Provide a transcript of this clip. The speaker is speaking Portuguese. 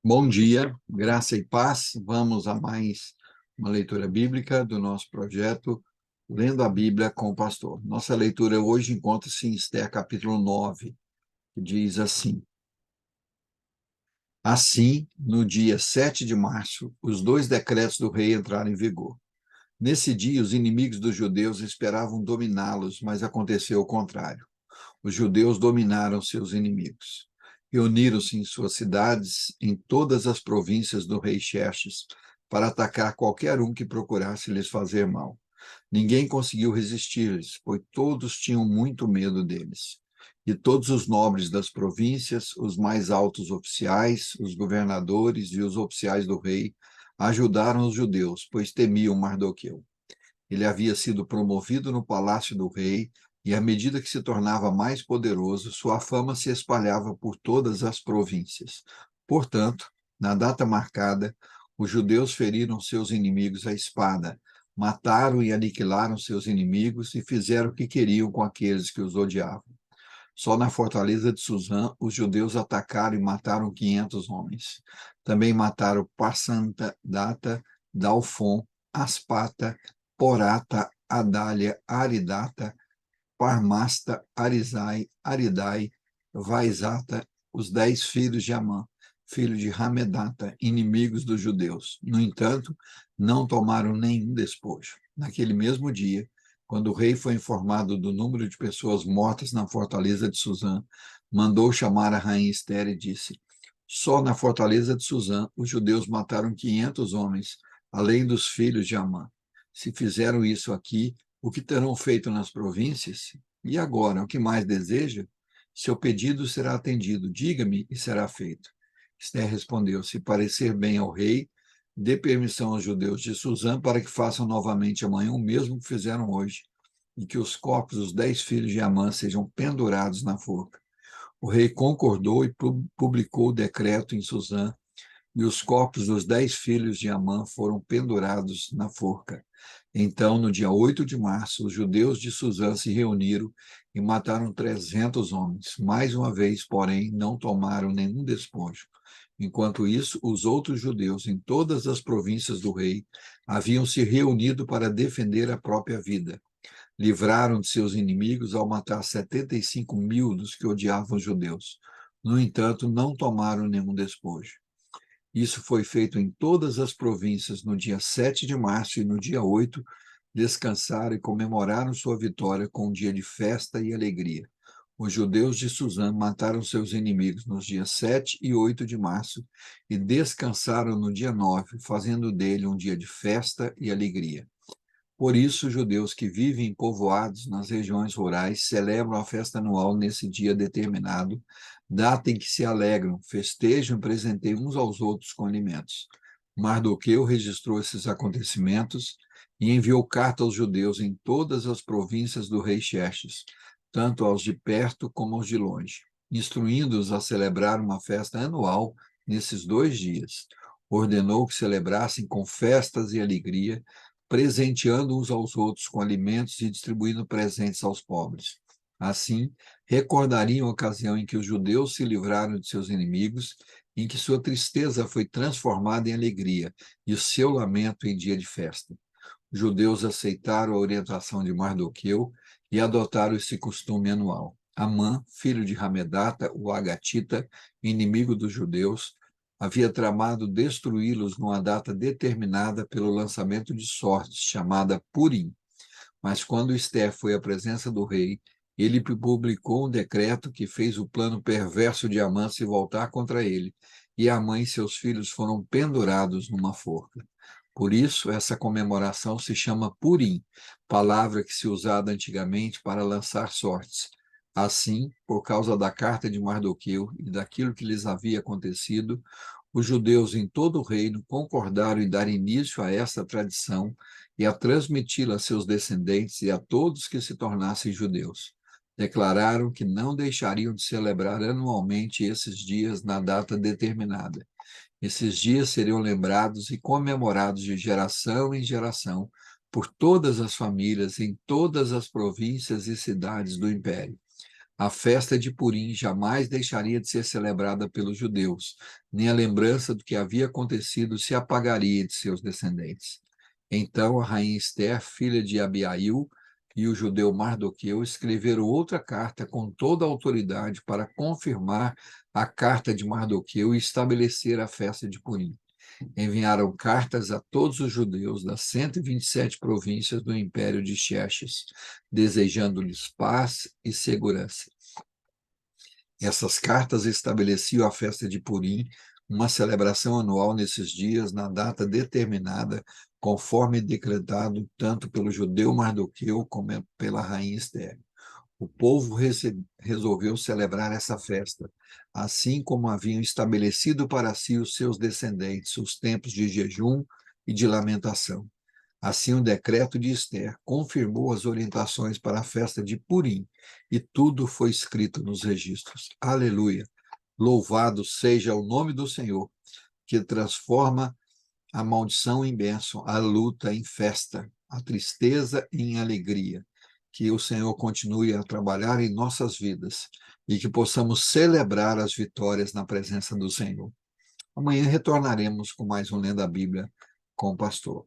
Bom dia, graça e paz. Vamos a mais uma leitura bíblica do nosso projeto Lendo a Bíblia com o Pastor. Nossa leitura hoje encontra-se em Esther capítulo 9, que diz assim: Assim, no dia 7 de março, os dois decretos do rei entraram em vigor. Nesse dia, os inimigos dos judeus esperavam dominá-los, mas aconteceu o contrário. Os judeus dominaram seus inimigos. Reuniram-se em suas cidades, em todas as províncias do rei Xerxes, para atacar qualquer um que procurasse lhes fazer mal. Ninguém conseguiu resistir-lhes, pois todos tinham muito medo deles. E todos os nobres das províncias, os mais altos oficiais, os governadores e os oficiais do rei ajudaram os judeus, pois temiam Mardoqueu. Ele havia sido promovido no palácio do rei, e à medida que se tornava mais poderoso, sua fama se espalhava por todas as províncias. Portanto, na data marcada, os judeus feriram seus inimigos à espada, mataram e aniquilaram seus inimigos e fizeram o que queriam com aqueles que os odiavam. Só na fortaleza de Suzã, os judeus atacaram e mataram 500 homens. Também mataram Data, Dalfon, Aspata, Porata, Adália, Aridata, Parmasta, Arizai, Aridai, Vaizata, os 10 filhos de Amã, filho de Ramedata, inimigos dos judeus. No entanto, não tomaram nenhum despojo. Naquele mesmo dia, quando o rei foi informado do número de pessoas mortas na fortaleza de Suzã, mandou chamar a rainha Esther e disse: Só na fortaleza de Suzã os judeus mataram 500 homens, além dos filhos de Amã. Se fizeram isso aqui, o que terão feito nas províncias? E agora, o que mais deseja? Seu pedido será atendido. Diga-me e será feito. Esther respondeu: Se parecer bem ao rei, dê permissão aos judeus de Suzã para que façam novamente amanhã o mesmo que fizeram hoje, e que os corpos dos 10 filhos de Amã sejam pendurados na forca. O rei concordou e publicou o decreto em Suzã, e os corpos dos 10 filhos de Amã foram pendurados na forca. Então, no dia 8 de março, os judeus de Suzã se reuniram e mataram 300 homens. Mais uma vez, porém, não tomaram nenhum despojo. Enquanto isso, os outros judeus em todas as províncias do rei haviam se reunido para defender a própria vida. Livraram de seus inimigos ao matar 75 mil dos que odiavam os judeus. No entanto, não tomaram nenhum despojo. Isso foi feito em todas as províncias no dia 7 de março e no dia 8, descansaram e comemoraram sua vitória com um dia de festa e alegria. Os judeus de Suzã mataram seus inimigos nos dias 7 e 8 de março e descansaram no dia 9, fazendo dele um dia de festa e alegria. Por isso, os judeus que vivem em povoados nas regiões rurais celebram a festa anual nesse dia determinado, data em que se alegram, festejam e presenteiam uns aos outros com alimentos. Mardoqueu registrou esses acontecimentos e enviou carta aos judeus em todas as províncias do rei Xerxes, tanto aos de perto como aos de longe, instruindo-os a celebrar uma festa anual nesses 2 dias. Ordenou que celebrassem com festas e alegria, presenteando uns aos outros com alimentos e distribuindo presentes aos pobres. Assim, recordariam a ocasião em que os judeus se livraram de seus inimigos, em que sua tristeza foi transformada em alegria e o seu lamento em dia de festa. Os judeus aceitaram a orientação de Mardoqueu e adotaram esse costume anual. Amã, filho de Ramedata, o Agatita, inimigo dos judeus, havia tramado destruí-los numa data determinada pelo lançamento de sortes, chamada Purim. Mas quando Esther foi à presença do rei, ele publicou um decreto que fez o plano perverso de Amã se voltar contra ele, e Amã e seus filhos foram pendurados numa forca. Por isso, essa comemoração se chama Purim, palavra que se usava antigamente para lançar sortes. Assim, por causa da carta de Mardoqueu e daquilo que lhes havia acontecido, os judeus em todo o reino concordaram em dar início a essa tradição e a transmiti-la a seus descendentes e a todos que se tornassem judeus. Declararam que não deixariam de celebrar anualmente esses dias na data determinada. Esses dias seriam lembrados e comemorados de geração em geração por todas as famílias em todas as províncias e cidades do império. A festa de Purim jamais deixaria de ser celebrada pelos judeus, nem a lembrança do que havia acontecido se apagaria de seus descendentes. Então a rainha Esther, filha de Abiail, e o judeu Mardoqueu escreveram outra carta com toda a autoridade para confirmar a carta de Mardoqueu e estabelecer a festa de Purim. Enviaram cartas a todos os judeus das 127 províncias do Império de Xerxes, desejando-lhes paz e segurança. Essas cartas estabeleciam a festa de Purim, uma celebração anual nesses dias, na data determinada, conforme decretado tanto pelo judeu Mardoqueu como pela rainha Esther. O povo resolveu celebrar essa festa, assim como haviam estabelecido para si os seus descendentes os tempos de jejum e de lamentação. Assim, o decreto de Esther confirmou as orientações para a festa de Purim, e tudo foi escrito nos registros. Aleluia! Louvado seja o nome do Senhor, que transforma a maldição em bênção, a luta em festa, a tristeza em alegria. Que o Senhor continue a trabalhar em nossas vidas e que possamos celebrar as vitórias na presença do Senhor. Amanhã retornaremos com mais um Lendo a Bíblia com o pastor.